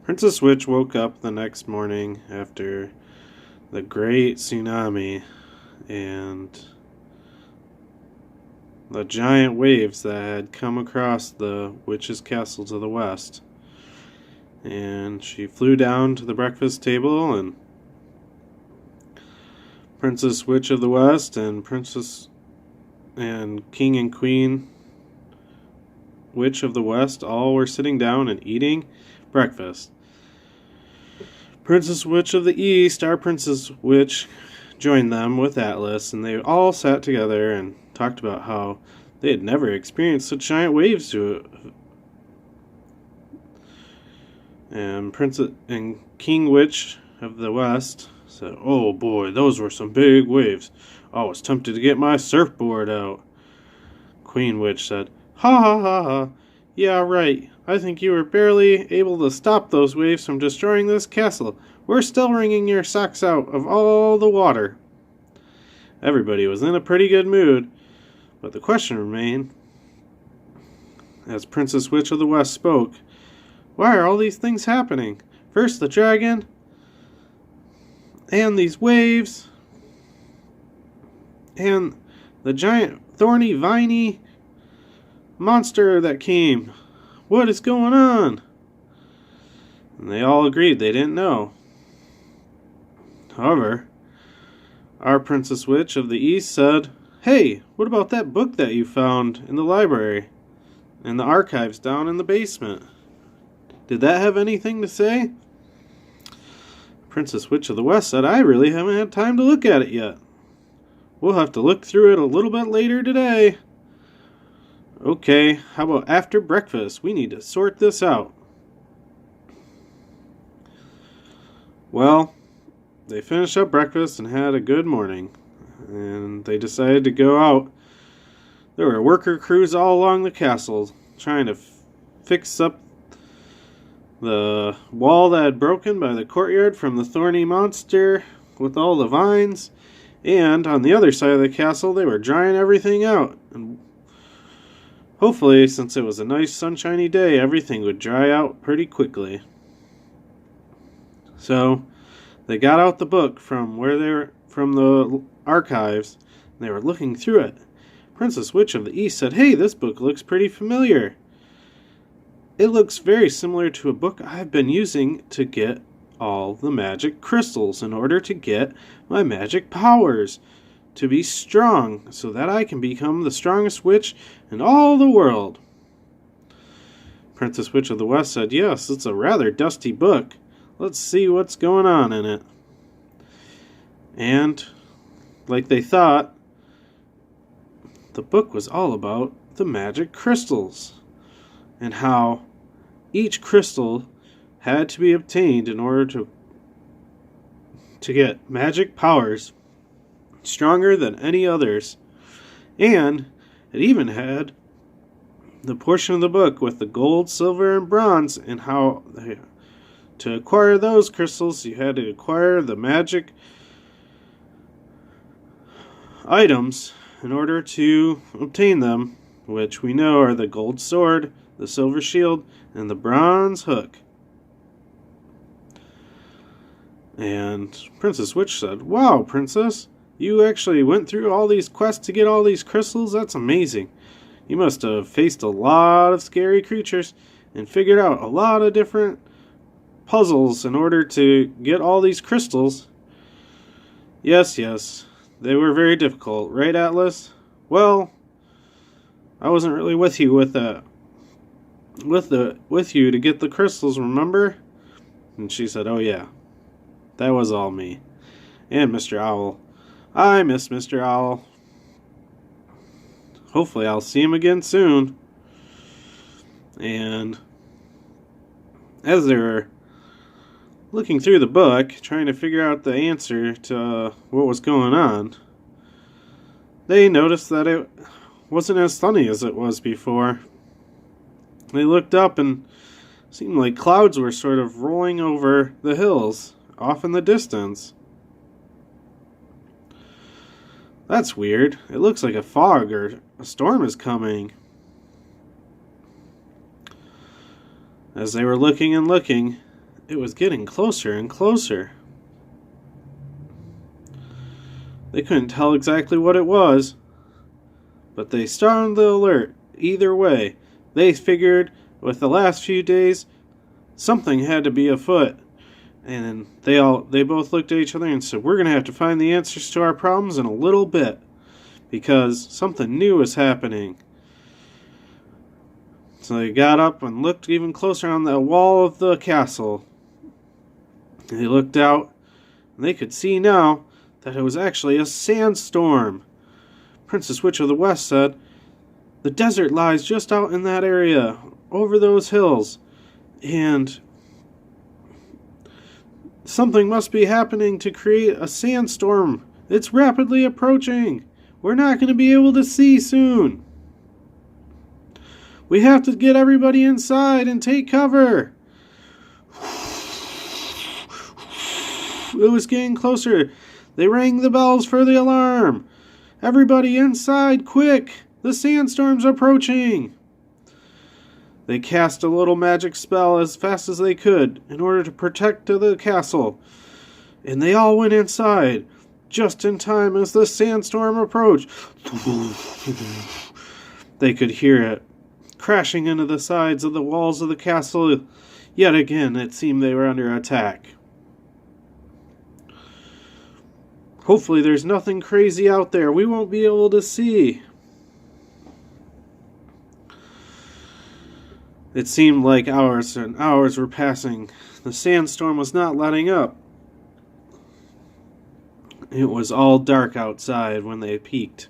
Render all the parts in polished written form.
Princess Witch woke up the next morning after the great tsunami and the giant waves that had come across the witch's castle to the west. And she flew down to the breakfast table, and Princess Witch of the West and Princess and King and Queen Witch of the West all were sitting down and eating breakfast. Princess Witch of the East, our Princess Witch, joined them with Atlas, and they all sat together and talked about how they had never experienced such giant waves and King Witch of the West said, "Oh boy, those were some big waves. I was tempted to get my surfboard out." Queen Witch said, "Ha ha ha ha. Yeah, right. I think you were barely able to stop those waves from destroying this castle. We're still wringing your socks out of all the water." Everybody was in a pretty good mood, but the question remained, as Princess Witch of the West spoke, why are all these things happening? First the dragon, and these waves, and the giant thorny, viney monster that came. What is going on? And they all agreed they didn't know. However, our Princess Witch of the East said, "Hey, what about that book that you found in the library and the archives down in the basement? Did that have anything to say?" Princess Witch of the West said, "I really haven't had time to look at it yet. We'll have to look through it a little bit later today." "Okay, how about after breakfast? We need to sort this out." Well, they finished up breakfast and had a good morning, and they decided to go out. There were worker crews all along the castle trying to fix up the wall that had broken by the courtyard from the thorny monster with all the vines, and on the other side of the castle they were drying everything out, and hopefully, since it was a nice sunshiny day, everything would dry out pretty quickly. So they got out the book from the archives, and they were looking through it. Princess Witch of the East said, "Hey, this book looks pretty familiar. It looks very similar to a book I've been using to get all the magic crystals in order to get my magic powers to be strong, so that I can become the strongest witch in all the world." Princess Witch of the West said, "Yes, it's a rather dusty book. Let's see what's going on in it." And, like they thought, the book was all about the magic crystals, and how each crystal had to be obtained in order to get magic powers stronger than any others. And it even had the portion of the book with the gold, silver, and bronze, and how to acquire those crystals you had to acquire the magic items in order to obtain them, which we know are the gold sword, the silver shield, and the bronze hook. And Princess Witch said, "Wow, Princess, you actually went through all these quests to get all these crystals? That's amazing. You must have faced a lot of scary creatures and figured out a lot of different puzzles in order to get all these crystals." Yes, they were very difficult, right, Atlas? Well, I wasn't really with you with you to get the crystals, remember? And she said, "Oh yeah, that was all me. And Mr. Owl. I miss Mr. Owl. Hopefully I'll see him again soon." And as they were looking through the book, trying to figure out the answer to what was going on, they noticed that it wasn't as sunny as it was before. They looked up and it seemed like clouds were sort of rolling over the hills off in the distance. "That's weird. It looks like a fog or a storm is coming." As they were looking and looking, it was getting closer and closer. They couldn't tell exactly what it was, but they started the alert. Either way, they figured with the last few days, something had to be afoot. And they both looked at each other and said, we're going to have to find the answers to our problems in a little bit, because something new is happening. So they got up and looked even closer on the wall of the castle. They looked out, and they could see now that it was actually a sandstorm. Princess Witch of the West said, the desert lies just out in that area, over those hills, and something must be happening to create a sandstorm. It's rapidly approaching. We're not going to be able to see soon. We have to get everybody inside and take cover. It was getting closer. They rang the bells for the alarm. Everybody inside, quick! The sandstorm's approaching. They cast a little magic spell as fast as they could in order to protect the castle. And they all went inside, just in time as the sandstorm approached. They could hear it crashing into the sides of the walls of the castle. Yet again, it seemed they were under attack. Hopefully there's nothing crazy out there we won't be able to see. It seemed like hours and hours were passing. The sandstorm was not letting up. It was all dark outside when they peeked.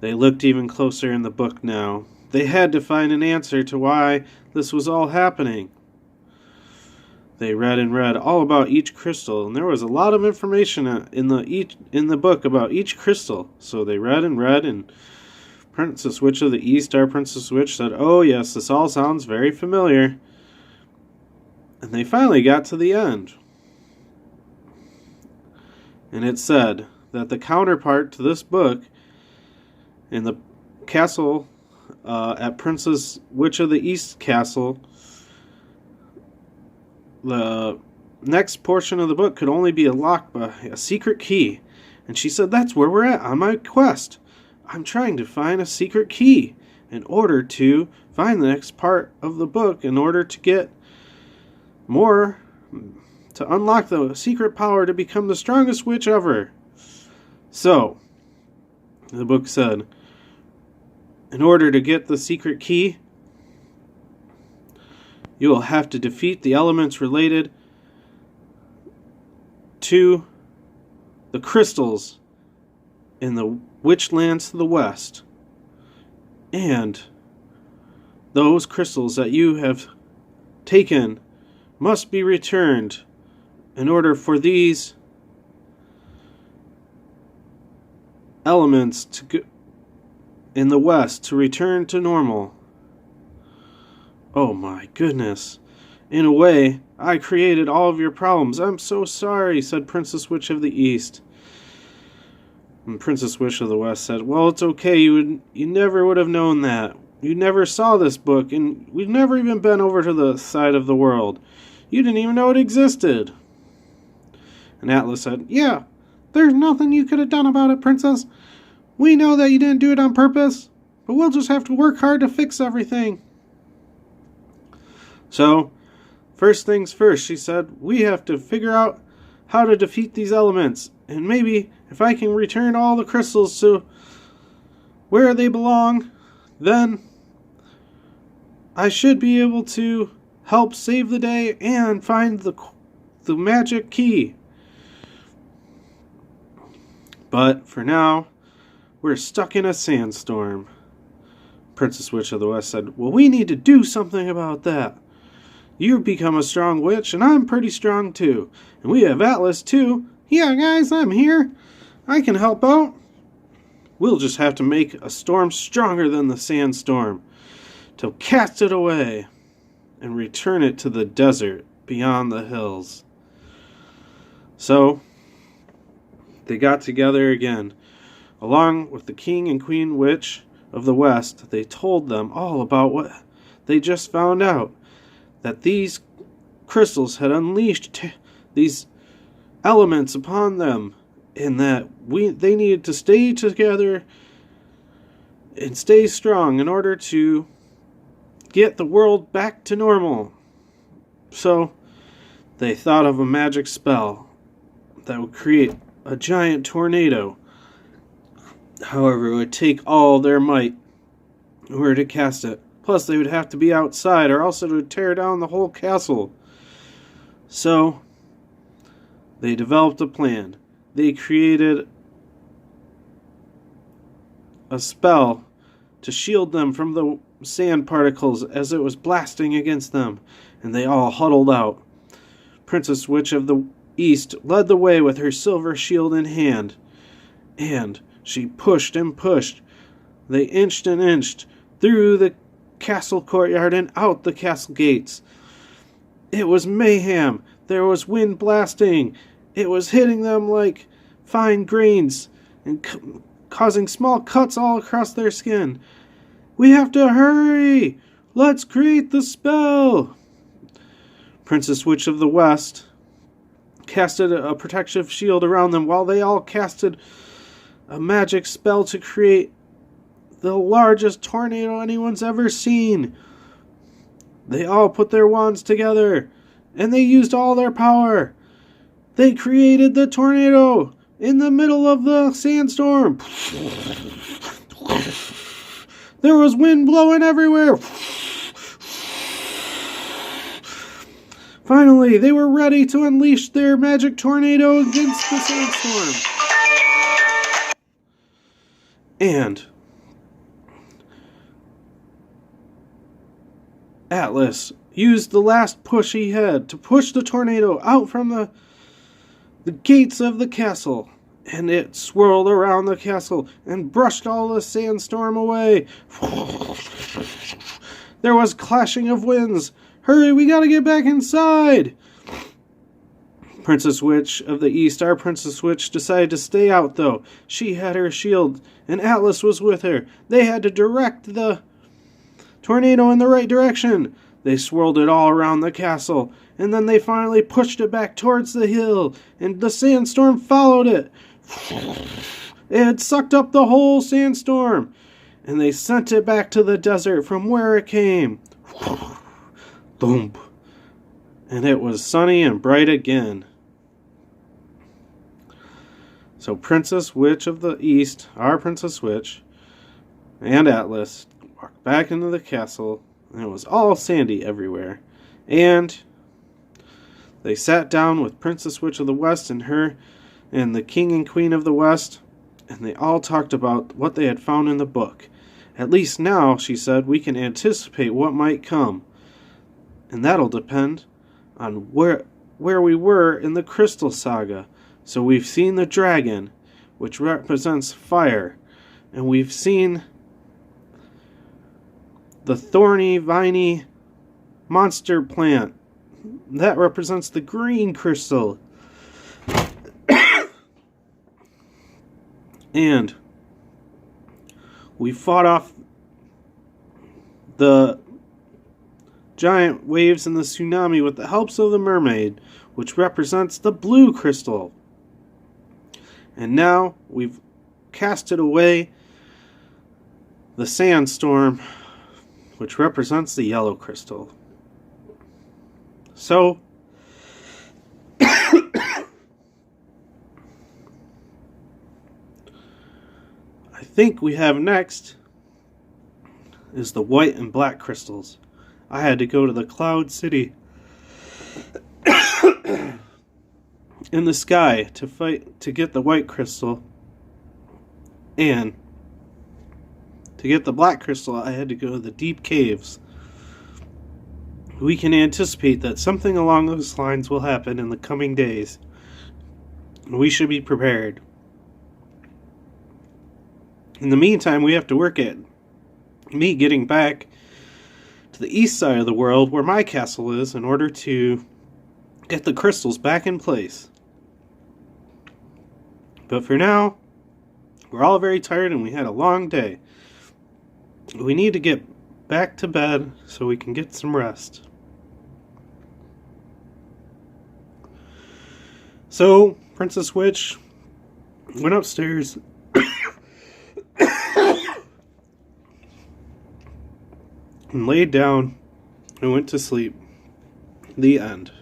They looked even closer in the book now. They had to find an answer to why this was all happening. They read and read all about each crystal, and there was a lot of information in the book about each crystal. So they read, and Princess Witch of the East, our Princess Witch, said, oh yes, this all sounds very familiar. And they finally got to the end. And it said that the counterpart to this book in the castle at Princess Witch of the East Castle, the next portion of the book could only be unlocked by a secret key. And she said, that's where we're at on my quest. I'm trying to find a secret key in order to find the next part of the book, in order to get more, to unlock the secret power to become the strongest witch ever. So, the book said, in order to get the secret key, you will have to defeat the elements related to the crystals in the Witchlands to the west. And those crystals that you have taken must be returned in order for these elements to go in the west to return to normal. Oh my goodness. In a way, I created all of your problems. I'm so sorry, said Princess Witch of the East. And Princess Witch of the West said, well, it's okay. You never would have known that. You never saw this book, and we've never even been over to the side of the world. You didn't even know it existed. And Atlas said, yeah, there's nothing you could have done about it, Princess. We know that you didn't do it on purpose, but we'll just have to work hard to fix everything. So, first things first, she said, we have to figure out how to defeat these elements. And maybe if I can return all the crystals to where they belong, then I should be able to help save the day and find the magic key. But for now, we're stuck in a sandstorm. Princess Witch of the West said, well, we need to do something about that. You've become a strong witch, and I'm pretty strong too. And we have Atlas too. Yeah, guys, I'm here. I can help out. We'll just have to make a storm stronger than the sandstorm to cast it away and return it to the desert beyond the hills. So, they got together again. Along with the King and Queen Witch of the West, they told them all about what they just found out. That these crystals had unleashed these elements upon them, and that they needed to stay together and stay strong in order to get the world back to normal. So they thought of a magic spell that would create a giant tornado. However, it would take all their might in order to cast it. Plus, they would have to be outside, or else it would tear down the whole castle. So they developed a plan. They created a spell to shield them from the sand particles as it was blasting against them, and they all huddled out. Princess Witch of the East led the way with her silver shield in hand, and she pushed and pushed. They inched and inched through the castle courtyard and out the castle gates. It was mayhem. There was wind blasting. It was hitting them like fine grains and causing small cuts all across their skin. "We have to hurry! Let's create the spell!" Princess Witch of the West casted a protective shield around them while they all casted a magic spell to create the largest tornado anyone's ever seen. They all put their wands together, and they used all their power. They created the tornado in the middle of the sandstorm. There was wind blowing everywhere. Finally, they were ready to unleash their magic tornado against the sandstorm. And Atlas used the last push he had to push the tornado out from the gates of the castle, and it swirled around the castle and brushed all the sandstorm away. There was clashing of winds. "Hurry, we gotta get back inside!" Princess Witch of the East, our Princess Witch, decided to stay out, though. She had her shield, and Atlas was with her. They had to direct the tornado in the right direction. They swirled it all around the castle, and then they finally pushed it back towards the hill, and the sandstorm followed it. It had sucked up the whole sandstorm, and they sent it back to the desert from where it came. Boom. And it was sunny and bright again. So Princess Witch of the East, our Princess Witch, and Atlas walked back into the castle, and it was all sandy everywhere. And they sat down with Princess Witch of the West and her and the King and Queen of the West, and they all talked about what they had found in the book. "At least now," she said, "we can anticipate what might come. And that'll depend on where we were in the Crystal Saga. So we've seen the dragon, which represents fire, and we've seen the thorny, viney monster plant. That represents the green crystal. And we fought off the giant waves and the tsunami with the helps of the mermaid, which represents the blue crystal. And now we've casted away the sandstorm, which represents the yellow crystal. So I think we have next is the white and black crystals. I had to go to the Cloud City in the sky to get the white crystal, and to get the black crystal I had to go to the deep caves. We can anticipate that something along those lines will happen in the coming days. We should be prepared. In the meantime, we have to work at me getting back to the east side of the world where my castle is in order to get the crystals back in place. But for now, we're all very tired and we had a long day. We need to get back to bed so we can get some rest. So, Princess Witch went upstairs and laid down and went to sleep. The end.